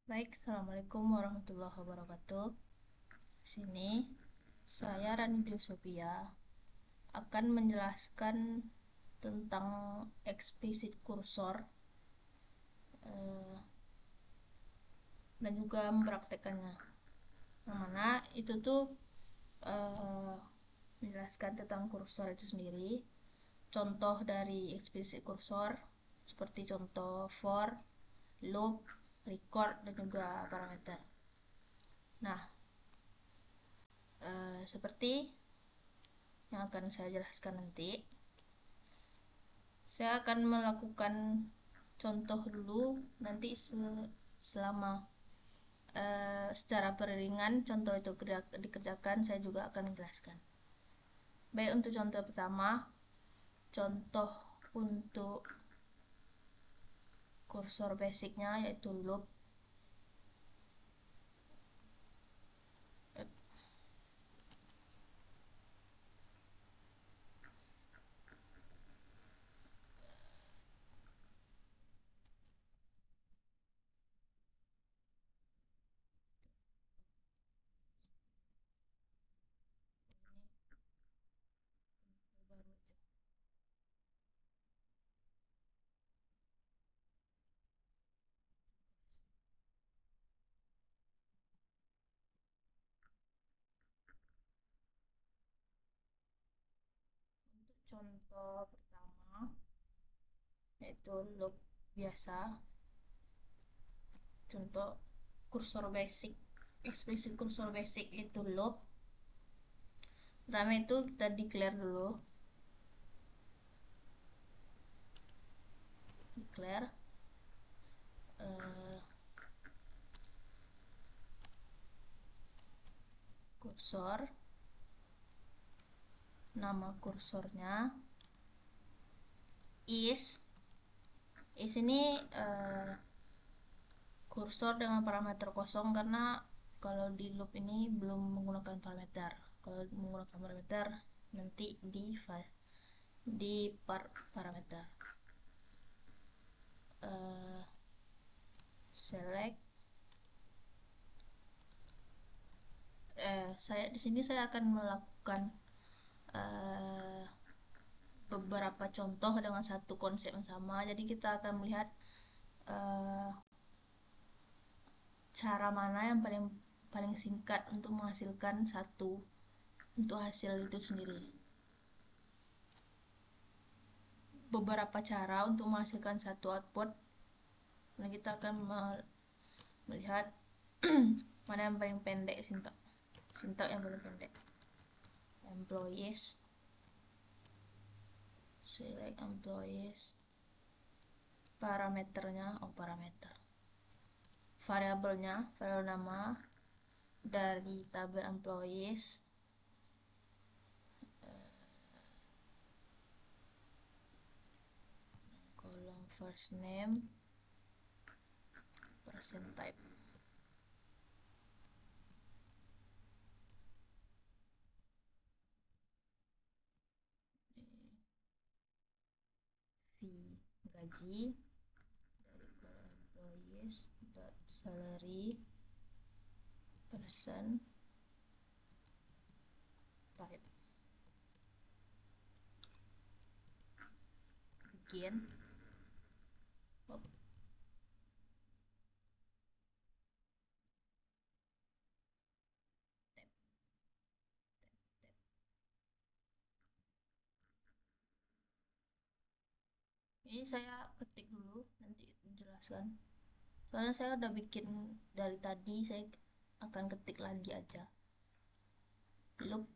Baik, Assalamualaikum warahmatullahi wabarakatuh. Di sini saya Rani Dwi Sophia akan menjelaskan tentang eksplisit kursor eh, dan juga mempraktekannya. Yang mana itu tuh eh, menjelaskan tentang kursor itu sendiri, contoh dari eksplisit kursor seperti contoh for, loop, record, dan juga parameter. Nah, seperti yang akan saya jelaskan nanti, saya akan melakukan contoh dulu nanti selama secara beriringan contoh itu dikerjakan, saya juga akan menjelaskan. Baik, untuk contoh pertama, contoh untuk kursor basicnya yaitu loop. Untuk contoh pertama yaitu loop biasa, contoh kursor basic, eksplisit kursor basic itu loop. Pertama itu kita declare dulu, declare eh, kursor, nama kursornya is ini kursor dengan parameter kosong karena kalau di loop ini belum menggunakan parameter. Kalau menggunakan parameter nanti di parameter uh, select. Saya di sini saya akan melakukan uh, beberapa contoh dengan satu konsep yang sama, jadi kita akan melihat uh, cara mana yang paling paling singkat untuk menghasilkan satu untuk hasil itu sendiri. Beberapa cara untuk menghasilkan satu output, dan kita akan melihat mana yang paling pendek, sintak yang paling pendek. Employees, select employees, parameternya, parameter, variabelnya, variabel nama dari tabel employees, kolom first name, percent type. Fee, gaji, dari kolom employees dot salary, person, type. Bikin. Oh, ini saya ketik dulu, nanti menjelaskan. Soalnya saya udah bikin dari tadi, saya akan ketik lagi aja. Loop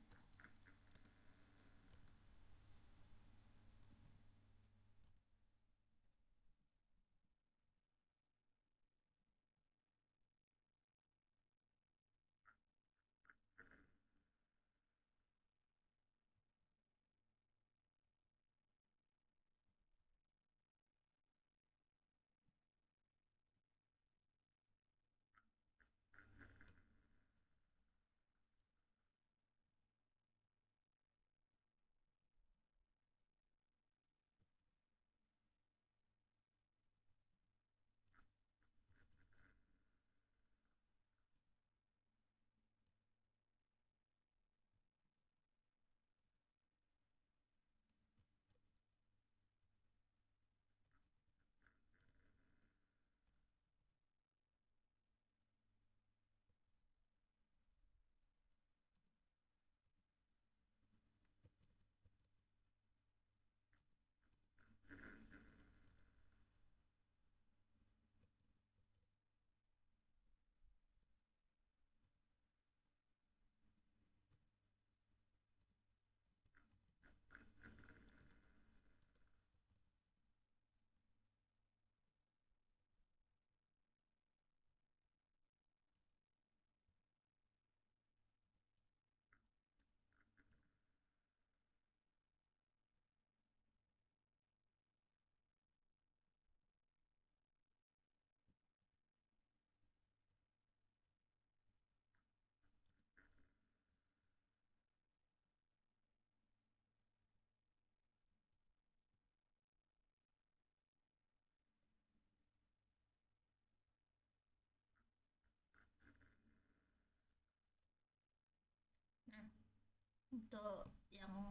Untuk yang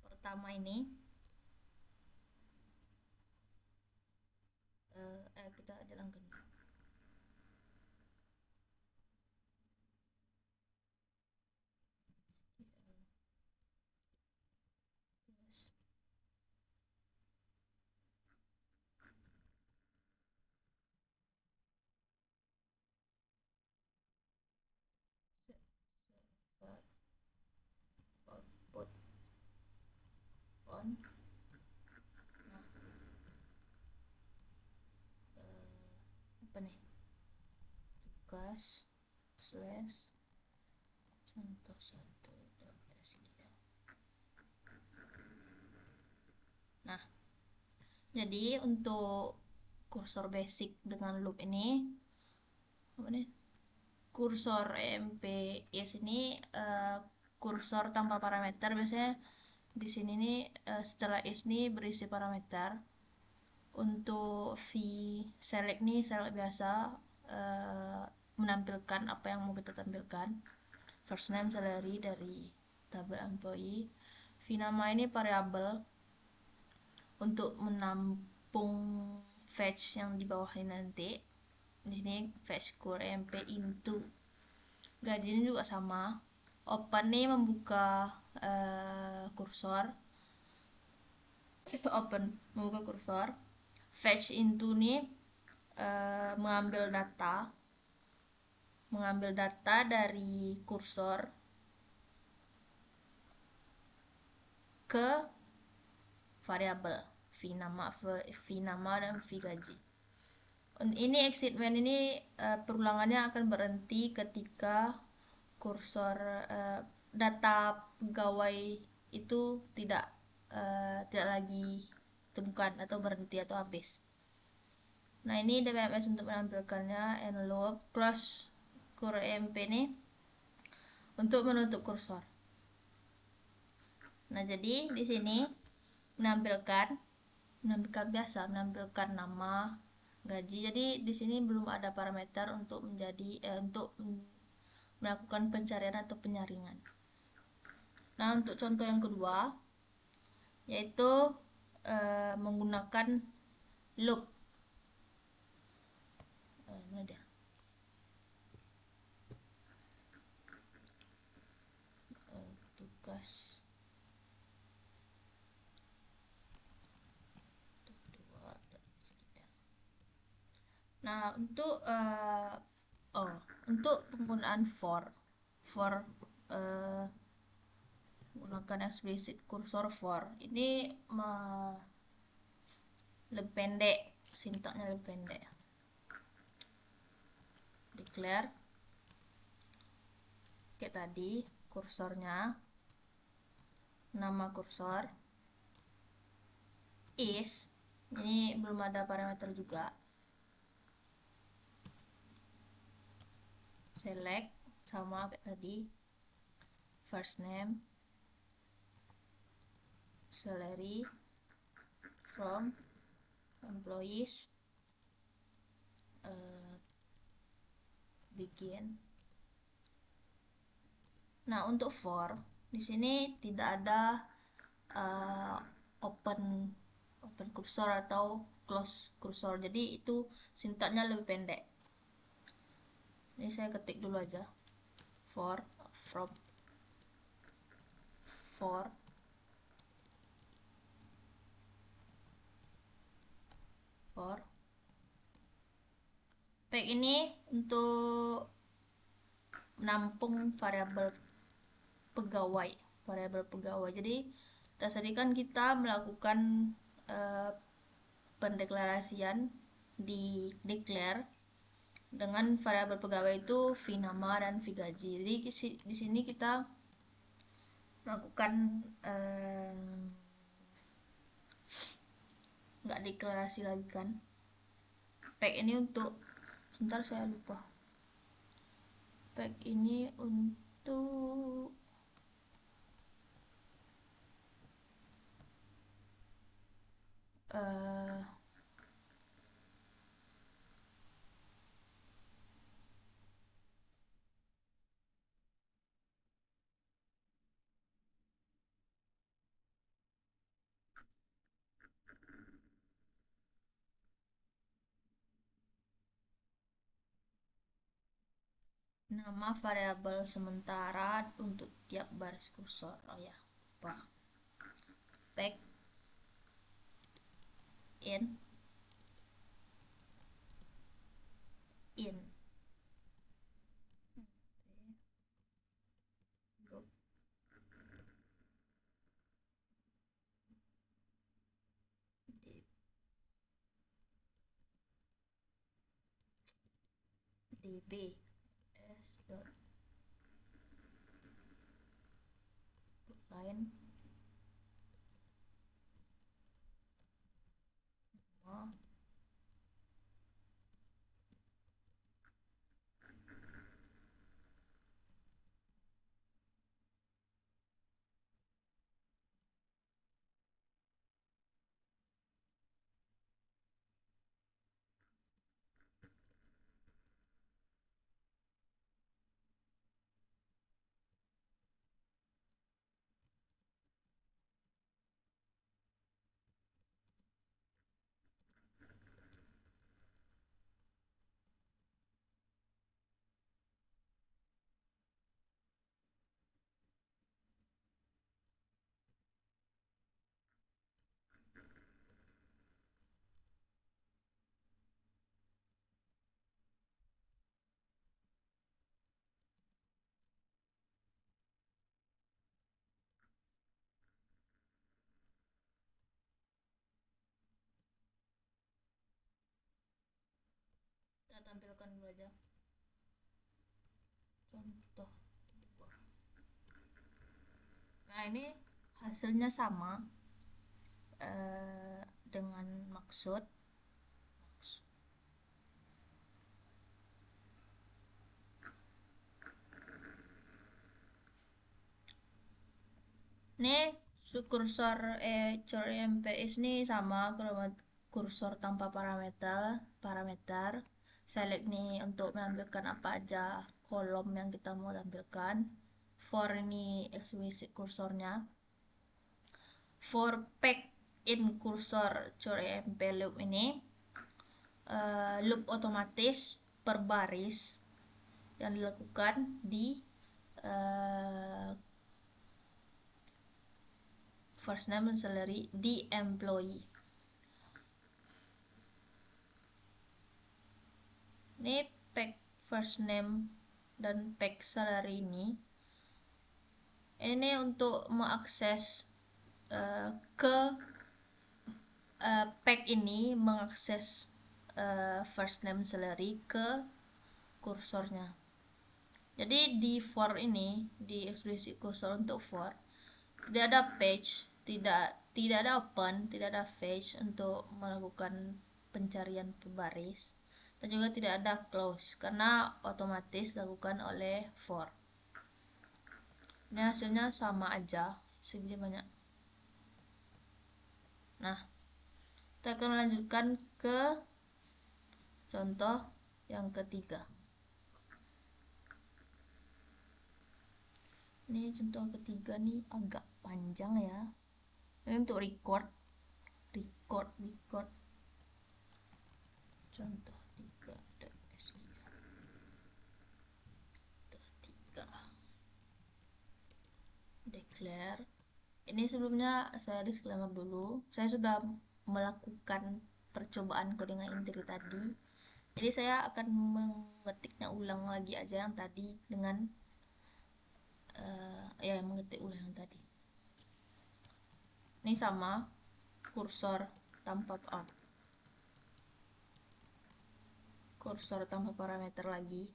pertama ini kita jalankan. Output on. Nah, apa nih, tugas slash contoh 1.sql. Nah, jadi untuk kursor basic dengan loop ini apa nih, kursor EMP-is ini kursor tanpa parameter. Biasanya di sini nih setelah is ini berisi parameter. Untuk select nih select biasa, menampilkan apa yang mau kita tampilkan. First name salary dari tabel employee. Nama ini variabel untuk menampung fetch yang di bawah ini nanti. Di sini fetch core emp into. Gaji ini juga sama. Open nih membuka kursor. Open membuka kursor. Fetch into nih mengambil data dari kursor ke variabel nama dan gaji. Ini exit when ini perulangannya akan berhenti ketika kursor data pegawai itu tidak lagi temukan atau berhenti atau habis. Nah, ini DBMS untuk menampilkannya. Envelope close core EMP ini untuk menutup kursor. Nah, jadi di sini menampilkan biasa, menampilkan nama, gaji. Jadi di sini belum ada parameter untuk untuk melakukan pencarian atau penyaringan. Nah, untuk contoh yang kedua yaitu menggunakan loop. Mana dia? Tugas Nah, untuk penggunaan for menggunakan explicit kursor for ini lebih pendek, sintaknya lebih pendek. Declare kayak tadi, kursornya, nama kursor, is, ini belum ada parameter juga. Select sama kayak tadi, first name, salary from employees, begin. Nah, untuk for di sini tidak ada open kursor atau close kursor, jadi itu sintaknya lebih pendek. Ini saya ketik dulu aja, for from for pack ini untuk menampung variabel pegawai. Jadi tadi kan kita melakukan pendeklarasian di declare dengan variabel pegawai itu nama dan gaji. Jadi di sini kita melakukan nggak deklarasi lagi kan. Pack ini untuk, sebentar saya lupa, pack ini untuk Nama variabel sementara untuk tiap baris kursor. Oh ya, apa? Tag in db s dot line nama kita tampilkan dulu aja contoh. Nah ini hasilnya sama dengan maksud nih kursor MPS ini sama kursor tanpa parameter. Select nih untuk menampilkan apa aja kolom yang kita mau tampilkan. For ini eksekusi kursornya. For pack in kursor MP loop ini loop otomatis per baris yang dilakukan di first name dan salary di employee. Ini pack first name dan pack salary ini untuk mengakses ke pack ini mengakses first name salary ke kursornya. Jadi di for ini, di eksplisit kursor untuk for, tidak ada page, tidak ada open, tidak ada page untuk melakukan pencarian baris, dan juga tidak ada close karena otomatis dilakukan oleh for. Ini hasilnya sama aja, segini banyak. Nah, kita akan melanjutkan ke contoh yang ketiga. Ini contoh ketiga nih agak panjang ya. Ini untuk record. Contoh 3.sg. Contoh 3. Declare. Ini sebelumnya saya disclaimer dulu. Saya sudah melakukan percobaan coding integrity tadi. Jadi saya akan mengetiknya ulang lagi aja yang tadi dengan mengetik ulang yang tadi. Ini sama kursor tanpa kursor tanpa parameter lagi.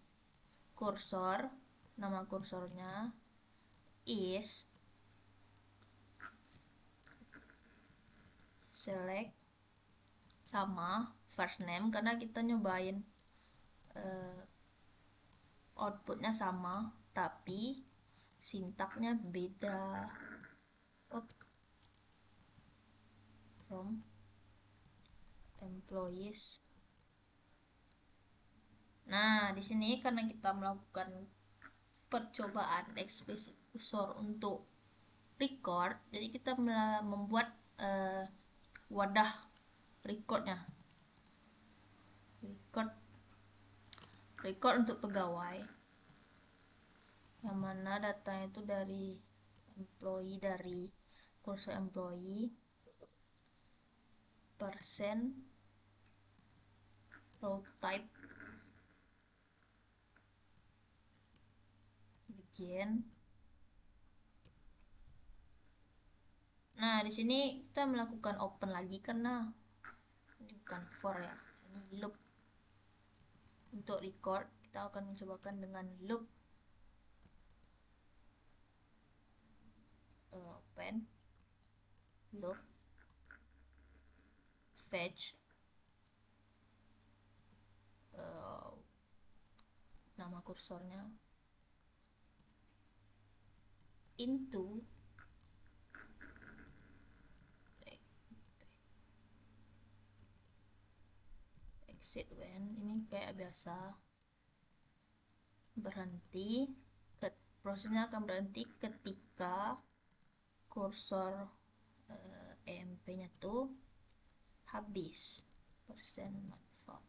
Kursor, nama kursornya is select sama first name karena kita nyobain outputnya sama tapi sintaknya beda. From employees. Nah, di sini karena kita melakukan percobaan eksplisit kursor untuk record, jadi kita membuat wadah recordnya. Record untuk pegawai. yang mana datanya itu dari employee, dari kursor employee, persen, row type, begin. Nah, di sini kita melakukan open lagi karena ini bukan for ya, ini loop. Untuk record kita akan mencobakan dengan loop. Open, loop, fetch, nama kursornya, into, exit when, ini kayak biasa, berhenti. Prosesnya akan berhenti ketika kursor EMP nya tuh habis persen not.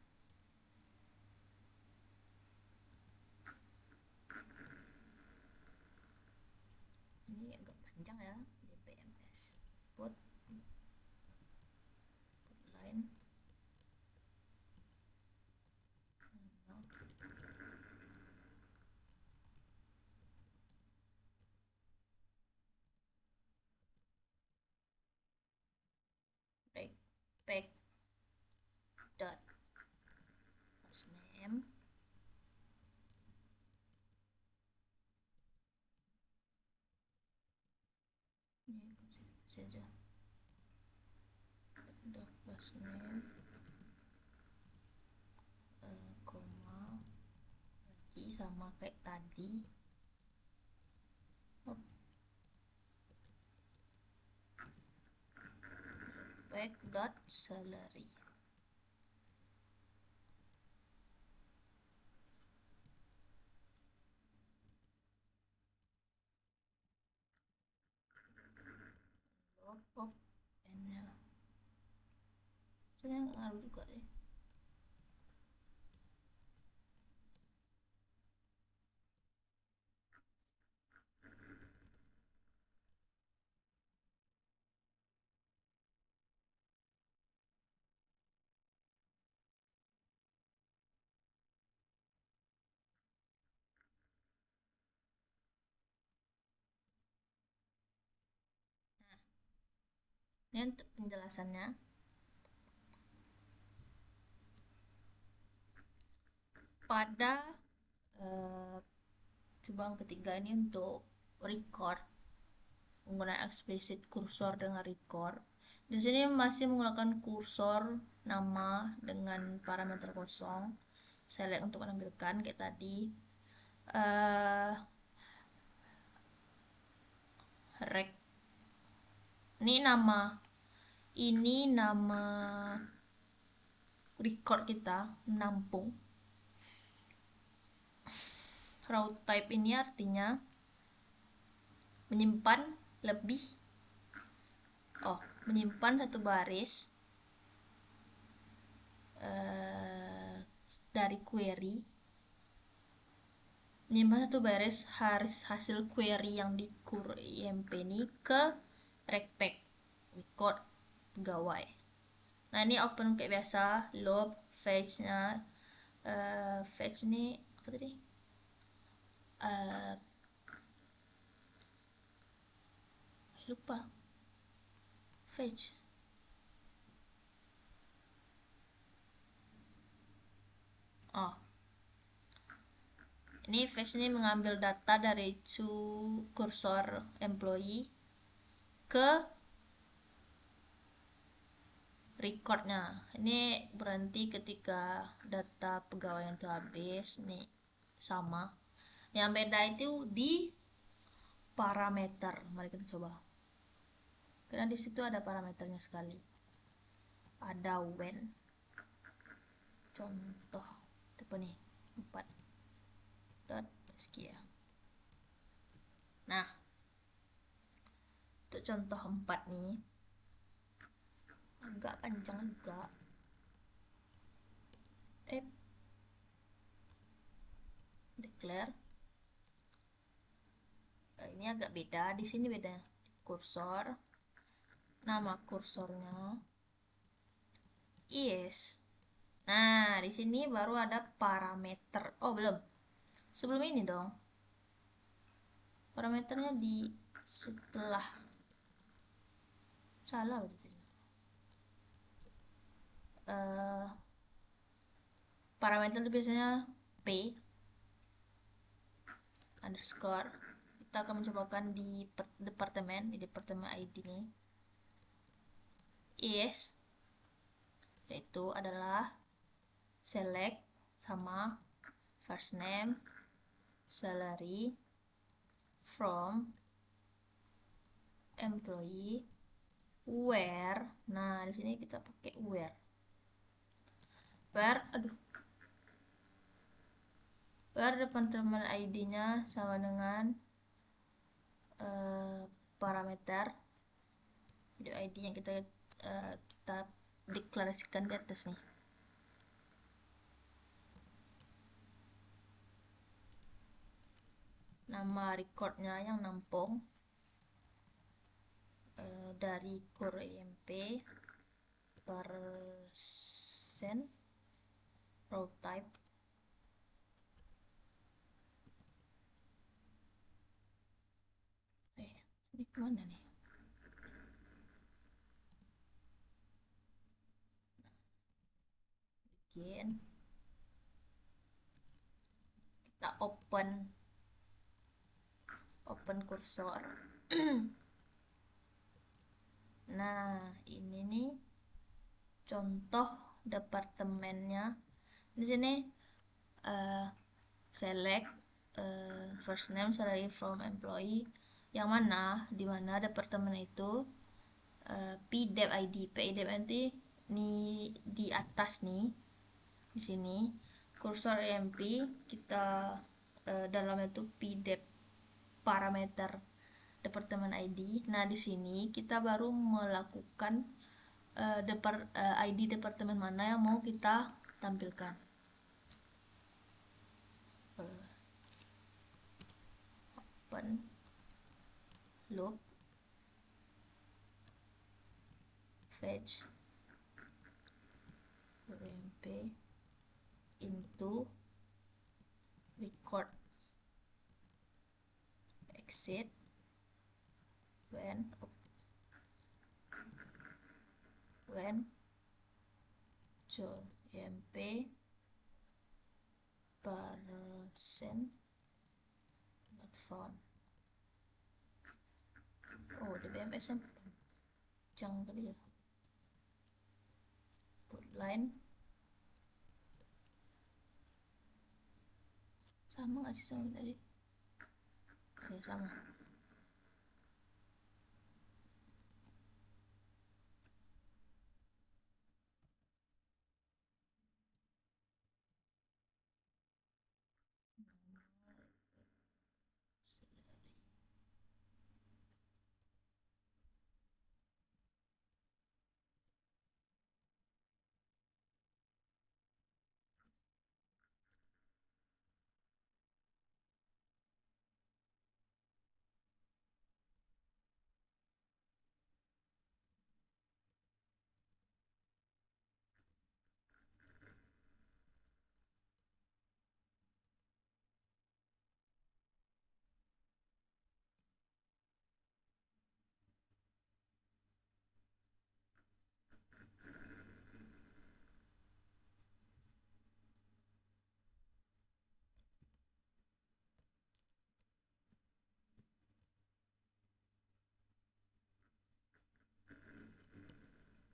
Ini agak panjang ya, dpms put line back dot first name, ini saja dot first name, koma lagi sama kayak tadi. Back dot salary. Log n-nya sebenarnya nggak ngaruh juga deh. Ini untuk penjelasannya. Pada cubang ketiga ini untuk record menggunakan explicit kursor dengan record. Di sini masih menggunakan kursor nama dengan parameter kosong. Select untuk menampilkan kayak tadi. Rec. Ini nama record kita menampung. Row type ini artinya menyimpan menyimpan satu baris dari query, menyimpan satu baris hasil query yang di EMP ini ke recpack record pegawai. Nah, ini open kayak biasa, loop, fetch-nya fetch ini apa tadi? Lupa. Fetch. Ini fetch ini mengambil data dari kursor employee ke recordnya. Ini berhenti ketika data pegawai yang itu habis. Nih sama. Yang beda itu di parameter. Mari kita coba. Karena di situ ada parameternya sekali. Ada when. Contoh apa nih? 4 dot sekian. Nah, untuk contoh 4 nih agak panjang juga. Declare ini agak beda, di sini beda. Kursor, nama kursornya is. Nah, di sini baru ada parameter. Oh, belum. Sebelum ini dong. Parameternya di setelah. Salah berarti. Parameter itu biasanya p underscore. Kita akan mencobakan di departemen ID ini is, yaitu adalah select sama first name, salary, from, employee, where. Nah, di sini kita pakai where. Where departemen ID-nya sama dengan parameter video ID yang kita deklarasikan di atas nih. Nama recordnya yang nampung dari core EMP persen row type ini kemana nih? Begin, kita open kursor. Nah, ini nih contoh departemennya. Di sini select first name, salary, from, employee, yang mana dimana departemen itu PDEP ID. PDEP nanti nih di atas nih, di sini kursor EMP kita dalamnya itu PDEP parameter departemen ID. Nah, di sini kita baru melakukan ID departemen mana yang mau kita tampilkan. Open loop fetch EMP into record exit when join EMP persen not found. Oh, DBMS nya panjang kali ya. Put line sama nggak sih sama tadi? Ya, sama.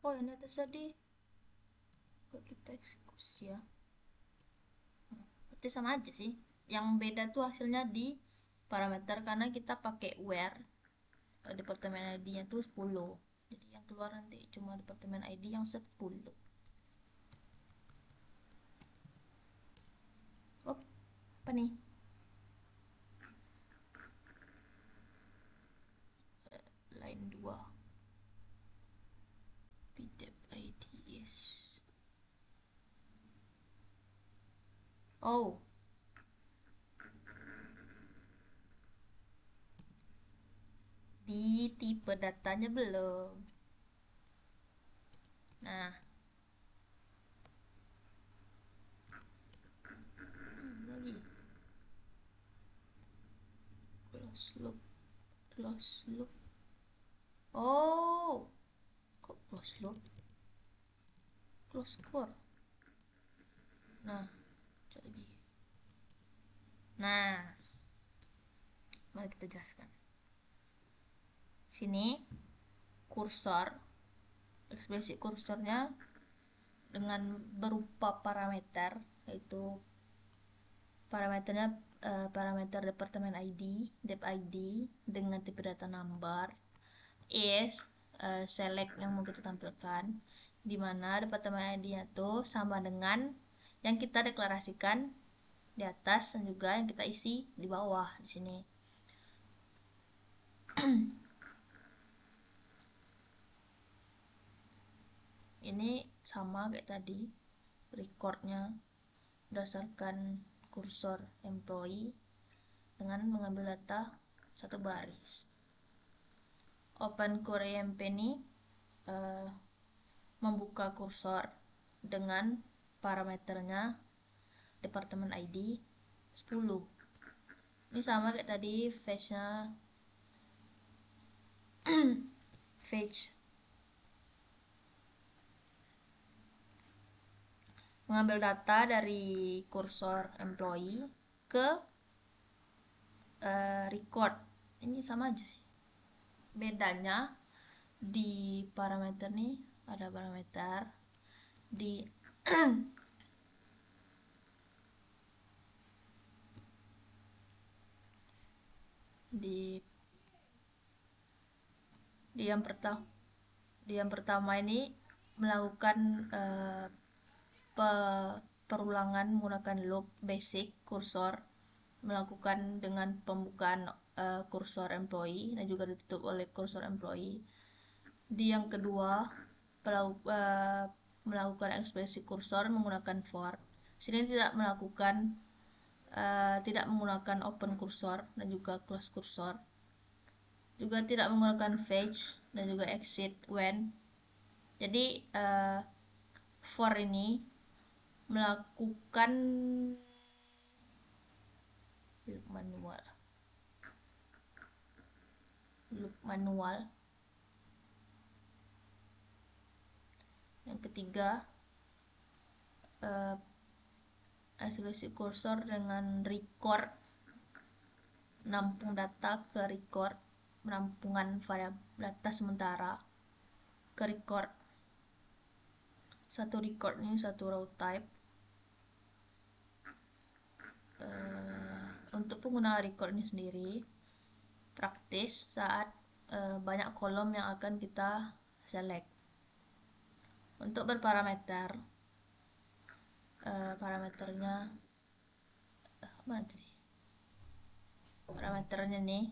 Oh, ini atas tadi kita eksekusi ya. Berarti sama aja sih. Yang beda tuh hasilnya di parameter karena kita pakai where departemen ID-nya tuh 10. Jadi yang keluar nanti cuma departemen ID yang 10. Oh, apa nih? Line 2. PDEP ID is. Oh. Di tipe datanya belum. Nah, lagi close loop, close loop. Oh, kok close loop? Close core. Nah, coba lagi. Nah, mari kita jelaskan. Sini kursor, ekspresi kursornya dengan berupa parameter, yaitu parameternya parameter departemen ID, dep ID dengan tipe data number, is select yang mau kita tampilkan, di mana departemen ID itu sama dengan yang kita deklarasikan di atas dan juga yang kita isi di bawah di sini. Ini sama kayak tadi, recordnya berdasarkan kursor employee dengan mengambil data satu baris. Open Core EMP ini membuka kursor dengan parameternya departemen ID 10. Ini sama kayak tadi, fetch-nya fetch mengambil data dari kursor employee ke record. Ini sama aja sih, bedanya di parameter nih ada parameter di di yang pertama ini melakukan perulangan menggunakan loop basic kursor, melakukan dengan pembukaan kursor employee dan juga ditutup oleh kursor employee. Di yang kedua melakukan ekspresi kursor menggunakan for. Sini tidak menggunakan open kursor dan juga close kursor, juga tidak menggunakan fetch dan juga exit when. Jadi for ini melakukan loop manual. Yang ketiga ekspresi kursor dengan record, menampung data ke record, penampungan variabel data sementara ke record. Satu record ini satu row type. Untuk penggunaan record ini sendiri praktis saat banyak kolom yang akan kita select. Untuk berparameter parameternya mana tadi? Parameternya nih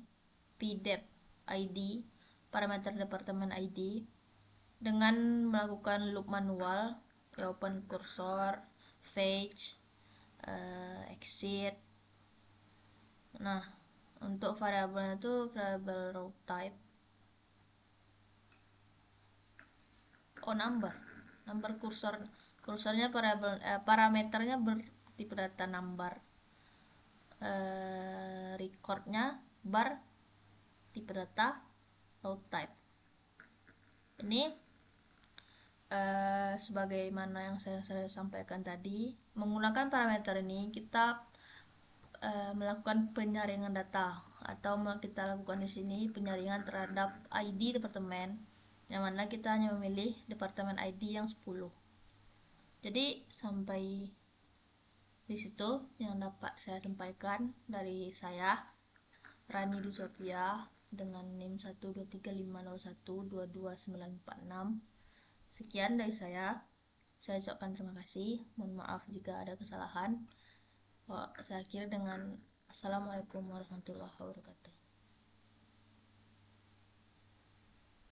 pdep ID, parameter departemen ID, dengan melakukan loop manual, open kursor, fetch, exit. Nah, untuk variabelnya itu variabel row type. Oh, number kursornya parameternya bertipe data number. Recordnya bar tipe data row type. Ini sebagaimana yang saya sampaikan tadi, menggunakan parameter ini kita melakukan penyaringan data, atau kita lakukan di sini penyaringan terhadap ID departemen, yang mana kita hanya memilih departemen ID yang 10. Jadi sampai di situ yang dapat saya sampaikan dari saya, Rani Dusofia, dengan NIM 12350122946. Sekian dari saya ucapkan terima kasih. Mohon maaf jika ada kesalahan. Saya akhiri dengan Assalamualaikum warahmatullahi wabarakatuh.